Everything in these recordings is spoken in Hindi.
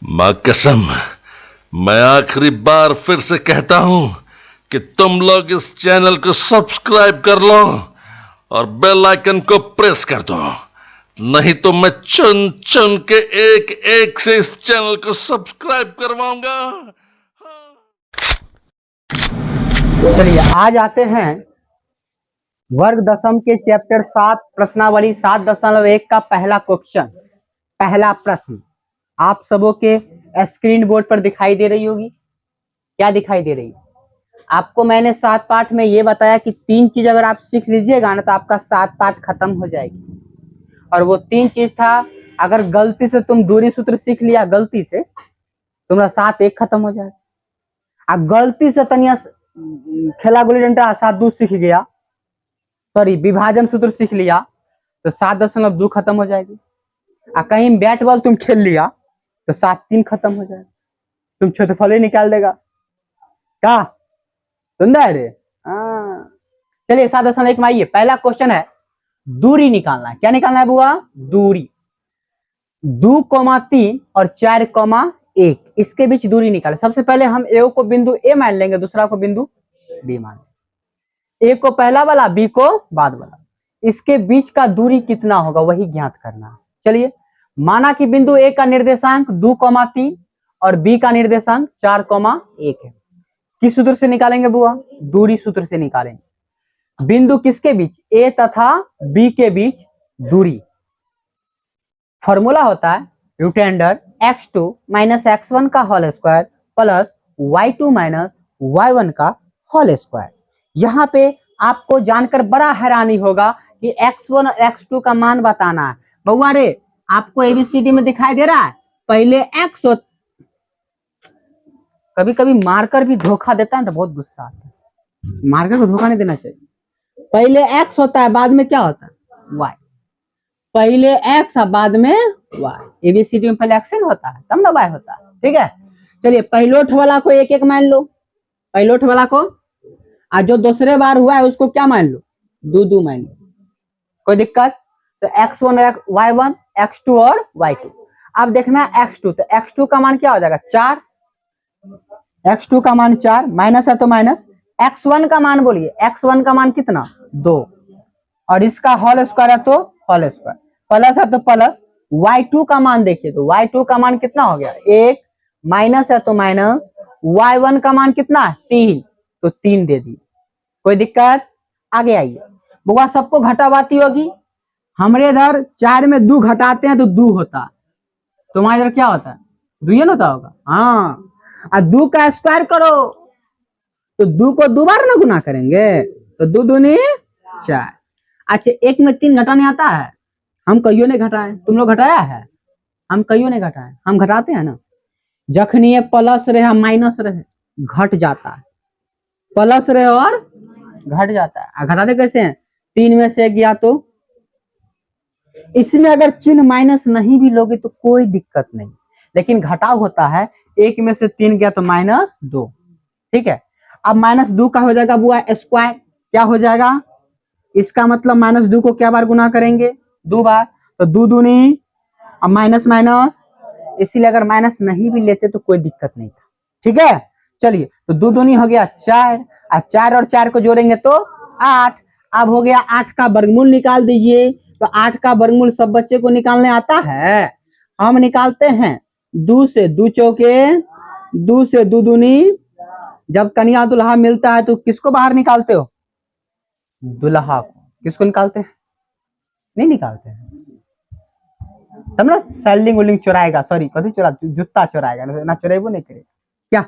मां कसम, मैं आखिरी बार फिर से कहता हूं कि तुम लोग इस चैनल को सब्सक्राइब कर लो और बेल आइकन को प्रेस कर दो, नहीं तो मैं चुन चुन के एक एक से इस चैनल को सब्सक्राइब करवाऊंगा। चलिए आज आते हैं वर्ग दशम के चैप्टर 7 प्रश्नावली 7.1 का पहला क्वेश्चन। पहला प्रश्न आप सबों के स्क्रीन बोर्ड पर दिखाई दे रही होगी। क्या दिखाई दे रही है? आपको मैंने 7 पाठ में ये बताया कि 3 चीज अगर आप सीख लीजिएगा ना तो आपका 7 पाठ खत्म हो जाएगी। और वो 3 चीज था, अगर गलती से तुम दूरी सूत्र सीख लिया, गलती से तुम्हारा 7 एक खत्म हो जाएगा। अब गलती से तनिया खेला गुल्ली डंडा 7-2 सीख गया, सॉरी विभाजन सूत्र सीख लिया तो 7.2 खत्म हो जाएगी। और कहीं बैट बॉल तुम खेल लिया तो 7-3 खत्म हो जाएगा। तुम क्षेत्रफल ही निकाल देगा। क्या सुंदर है रे? हाँ, चलिए 7.1 में आइए। पहला क्वेश्चन है दूरी निकालना है। क्या निकालना है बुआ? दूरी। 2,3 और 4,1 इसके बीच दूरी निकाले। सबसे पहले हम ए को बिंदु ए मान लेंगे, दूसरा को बिंदु बी मान लेंगे। ए को पहला वाला, बी को बाद वाला। इसके बीच का दूरी कितना होगा वही ज्ञात करना है। चलिए माना कि बिंदु ए का निर्देशांक 2,3 और बी का निर्देशांक 4,1 है। किस सूत्र से निकालेंगे बुआ? दूरी सूत्र से निकालेंगे। बिंदु किसके बीच? ए तथा बी के बीच दूरी। फॉर्मूला होता है root under x2 minus x1 का whole square plus y2 minus y1 का होल स्क्वायर। यहाँ पे आपको जानकर बड़ा हैरानी होगा कि x1 और x2 का मान बताना है। बउआ रे आपको एबीसीडी में दिखाई दे रहा है, पहले x हो, कभी कभी मार्कर भी धोखा देता है तो बहुत गुस्सा आता है। मार्कर को धोखा नहीं देना चाहिए। पहले x होता है, बाद में क्या होता है? y। पहले x और बाद में y। एबीसीडी में पहले एक्शन होता है तब ना y होता है। ठीक है, चलिए पहलोठ वाला को 1-1 मान लो, पहलोठ वाला को। और जो दूसरे बार हुआ है उसको क्या मान लो? 2-2 मान लो। कोई दिक्कत? तो x1 और y1, x2 और y2। अब देखना x2, तो x2 का मान क्या हो जाएगा? 4। x2 का मान 4, माइनस है तो माइनस। x1 का मान बोलिए, x1 का मान कितना? 2। और इसका होल स्क्वायर है तो होल स्क्वायर, प्लस है तो प्लस। y2 का मान देखिए तो y2 का मान कितना हो गया? 1, माइनस है तो माइनस। y1 का मान कितना है? 3, तो 3 दे दी। कोई दिक्कत? आगे आइए बुआ, सबको घटावाती होगी। हमारे इधर 4 में 2 घटाते हैं तो 2 होता है, तुम्हारे इधर क्या होता है? 2 ही होता होगा। हाँ, और 2 का स्क्वायर करो तो 2 को 2 बार ना गुना करेंगे तो 2 दूनी 4। अच्छा 1 में 3 घटाने आता है? हम कईयों ने घटाए, तुम लोग घटाया है? हम कईयों ने घटाए, हम घटाते हैं ना। जखनी ये प्लस रहे माइनस रहे घट जाता है, प्लस रहे और घट जाता है। घटाते कैसे हैं? 3 में से 1 गया तो इसमें अगर चिन्ह माइनस नहीं भी लोगे तो कोई दिक्कत नहीं, लेकिन घटाव होता है 1 में से 3 गया तो -2। ठीक है, अब -2 का हो जाएगा बुआ स्क्वायर। क्या हो जाएगा? इसका मतलब -2 को क्या बार गुना करेंगे? 2 बार, तो 2 दूनी अब माइनस माइनस, इसीलिए अगर माइनस नहीं भी लेते तो कोई दिक्कत नहीं था। ठीक है, चलिए तो 2 दूनी हो गया 4, 4 और 4 को जोड़ेंगे तो 8। अब हो गया 8 का वर्गमूल निकाल दीजिए। तो 8 का वर्गमूल सब बच्चे को निकालने आता है? हम निकालते हैं 2 से 2 चौके 2 से 2 दूनी। जब कन्या दुल्हा मिलता है तो किसको बाहर निकालते हो? दुल्हा को। किसको निकालते हैं? नहीं निकालते हैं तब ना सेल्डिंग उल्डिंग चुराएगा, सॉरी कभी चुरा, जूता चुराएगा ना, चुराएबो नहीं करेगा क्या।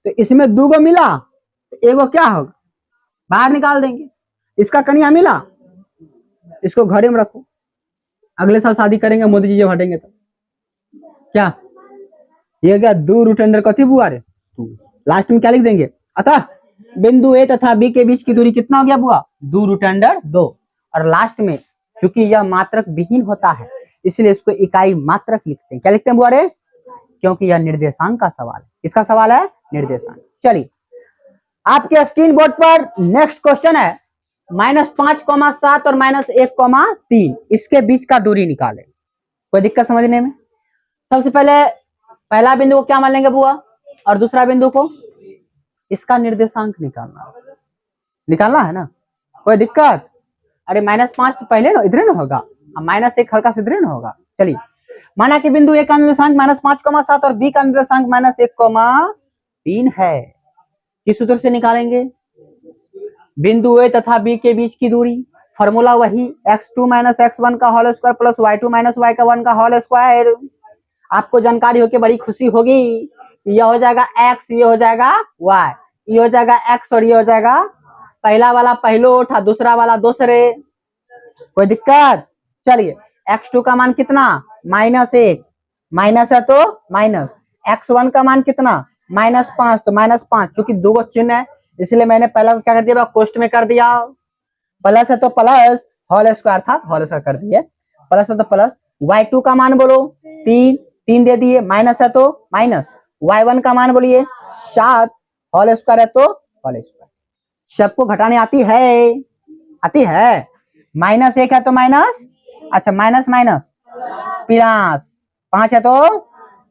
तो इसमें 2 को मिला तो एगो क्या होगा? बाहर निकाल देंगे। इसका कन्या मिला, इसको घरे में रखो, अगले साल शादी करेंगे मोदी जी जब हटेंगे तो। क्या ये क्या 2 रूट अंडर कथी बुआ रे? लास्ट में क्या लिख देंगे? अतः बिंदु ए तथा बी के बीच की दूरी कितना हो गया बुआ? 2 रूट अंडर 2। और लास्ट में चूंकि यह मात्रक विहीन होता है इसलिए इसको इकाई मात्रक लिखते हैं। क्या लिखते हैं बुआ रे? क्योंकि यह निर्देशांक का सवाल है। किसका सवाल है? निर्देशांक। चलिए आपके स्क्रीन बोर्ड पर नेक्स्ट क्वेश्चन है -5,7 और -1,3 इसके बीच का दूरी निकाले। कोई दिक्कत समझने में? सबसे पहले पहला बिंदु को क्या मान लेंगे बुआ और दूसरा बिंदु को, इसका निर्देशांक निकालना है ना, कोई दिक्कत? अरे -5 तो पहले ना इधर ना होगा, -1 हल्का से इधर ना होगा। चलिए, माना कि बिंदु ए का निर्देशांक -5,7 और बी का निर्देशांक -1,3 है। किस सूत्र से निकालेंगे? बिंदु ए तथा बी के बीच की दूरी, फॉर्मूला वही x2 - x1 का whole square plus y2 - y1 का होल स्क्वायर। आपको जानकारी होकर बड़ी खुशी होगी। यह हो जाएगा x, ये हो जाएगा y, ये हो जाएगा x और ये हो जाएगा, पहला वाला पहलो उठा, दूसरा वाला दूसरे, कोई दिक्कत? चलिए, x2 का मान कितना? -1, माइनस है तो माइनस। x1 का मान कितना? -5, तो -5, क्योंकि दो गो चिन्ह है इसलिए मैंने पहला क्या कर दिया, कोष्ट में कर दिया। प्लस है तो प्लस, होल स्क्वायर था होल स्क्वायर कर दिए, प्लस है तो प्लस। y2 का मान बोलो 3 दे दिए, माइनस है तो माइनस। y1 का मान बोलिए 7, होल स्क्वायर है तो होल स्क्वायर। सबको घटाने आती है? -1 है तो माइनस, अच्छा माइनस माइनस प्लस, 5 है तो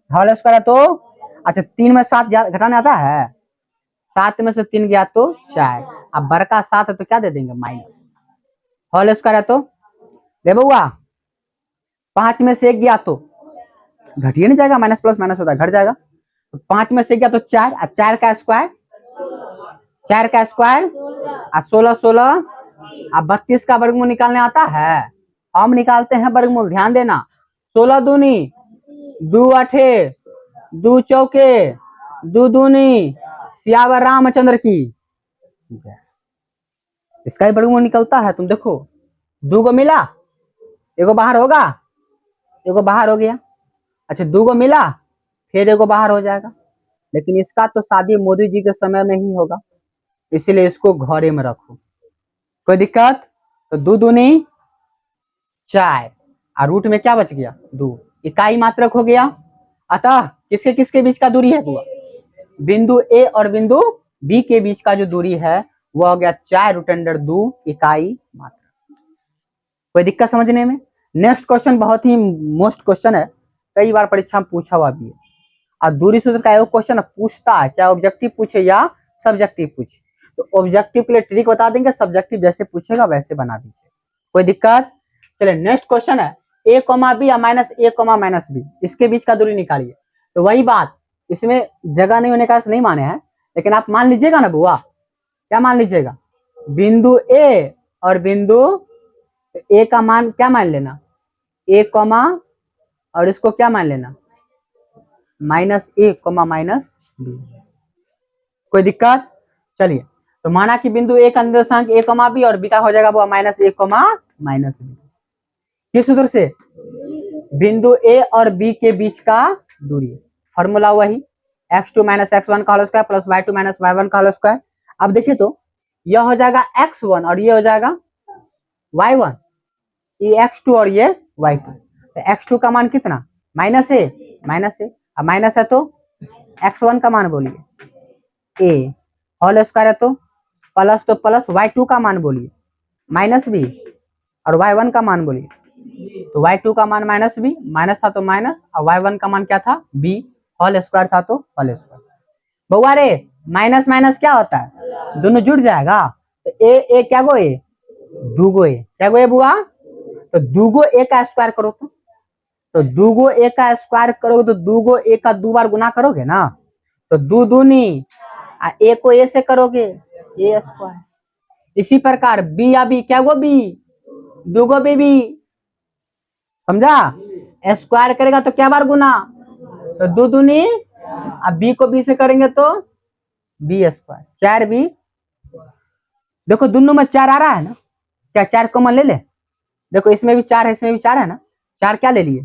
होल स्क्वायर है तो, अच्छा 3 में 7 घटाने आता है, 7 में से 3 गया तो 4, अब बड़का 7 है तो क्या दे देंगे माइनस, होल स्क्वायर है तो दे बउआ, 5 में से 1 गया तो घटिए नहीं जाएगा, माइनस प्लस माइनस होता है घट जाएगा, तो 5 में से गया तो 4, और 4 का स्क्वायर 16 16, अब 32 का वर्गमूल निकालने आता है? हम निकालते हैं वर्गमूल, ध्यान देना। 16 दूनी 2 8 2 चौके 2 दूनी सियावर रामचंद्र की। इसका ही वर्गमूल निकलता है, तुम देखो 2 को मिला, एगो बाहर होगा, एगो बाहर हो गया, अच्छा 2 को मिला फिर एगो बाहर हो जाएगा, लेकिन इसका तो शादी मोदी जी के समय में ही होगा, इसलिए इसको घरे में रखो, कोई दिक्कत? तो 2 दूनी 4, और रूट में क्या बच गया 2, इकाई मात्रक हो गया। अतः किसके किसके बीच का दूरी है बुआ? बिंदु ए और बिंदु बी के बीच का जो दूरी है वो हो गया 4√2 इकाई मात्रक। कोई दिक्कत समझने में? नेक्स्ट क्वेश्चन बहुत ही मोस्ट क्वेश्चन है, कई बार परीक्षा में पूछा हुआ भी है, और दूरी सूत्र का एक क्वेश्चन पूछता है, चाहे ऑब्जेक्टिव पूछे या सब्जेक्टिव पूछे, तो ऑब्जेक्टिव के लिए ट्रिक बता देंगे, सब्जेक्टिव जैसे पूछेगा वैसे बना दीजिए, कोई दिक्कत? चलिए नेक्स्ट क्वेश्चन है a, b या -a, -b, इसके बीच का दूरी निकालिए। तो वही बात, इसमें जगह नहीं होने का नहीं माने हैं, लेकिन आप मान लीजिएगा ना बुआ, क्या मान लीजिएगा? बिंदु ए और बिंदु ए का मान क्या मान लेना, a, और इसको क्या मान लेना -a, -b, कोई दिक्कत? चलिए, तो माना कि बिंदु ए का निर्देशांक a, b और बी का हो जाएगा वो -a, -b। किस सूत्र से? बिंदु ए और बी के बीच का दूरी, फॉर्मूला वही x2 - x1 का whole square plus y2 - y1 का होल स्क्वायर। अब देखिए तो यह हो जाएगा x1 और ये हो जाएगा y1, ये x2 और ये y2, तो x2 का मान कितना? -a, अब माइनस है तो x1 का मान बोलिए a, होल स्क्वायर है तो प्लस y2 का मान बोलिए -b, और y1 का मान बोलिए, तो y2 का मान -b, माइनस था तो माइनस, और y1 का मान क्या था b, होल स्क्वायर था तो होल स्क्वायर। बउआ रे माइनस माइनस क्या होता है? दोनों जुड़ जाएगा, तो ए क्या गो ए, 2 गो ए, क्या गो ए बुआ? तो 2 गो ए का स्क्वायर करो, तो 2 गो ए का स्क्वायर करोगे तो 2 गो ए का 2 बार गुना करोगे ना, तो 2 दूनी, ए को ए से करोगे ए स्क्वायर। इसी प्रकार बी या बी, क्या गो बी, 2 गो बी, समझा? स्क्वायर करेगा तो क्या बार गुना, तो 2 दूनी, अब बी को बी से करेंगे तो बी स्क्वायर, 4 बी, देखो दोनों में 4 आ रहा है ना, क्या 4 कॉमन ले ले? देखो इसमें भी 4 है, इसमें भी 4 है ना, 4 क्या ले लिए,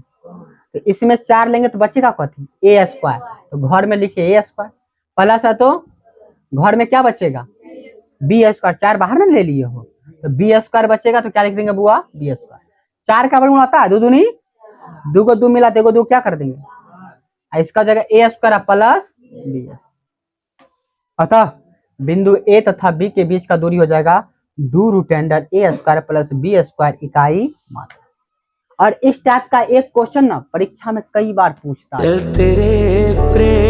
तो इसमें 4 लेंगे तो बचेगा कथी, ए स्क्वायर, तो घर में लिखिए ए स्क्वायर, प्लस है तो घर में क्या बचेगा बी स्क्वायर, 4 बाहर में ले लिए हो तो बी स्क्वायर बचेगा, तो क्या लिख देंगे बुआ बी स्क्वायर। 4 का वर्गमूल आता है 2 दूनी, 2 को 2 मिला, 2 को 2 क्या कर देंगे, इसका जगह ए स्क्वायर प्लस बी। अतः बिंदु ए तथा बी के बीच का दूरी हो जाएगा 2√a² प्लस b² इकाई मात्रक। और इस टाइप का एक क्वेश्चन ना परीक्षा में कई बार पूछता है। दिल तेरे प्रेम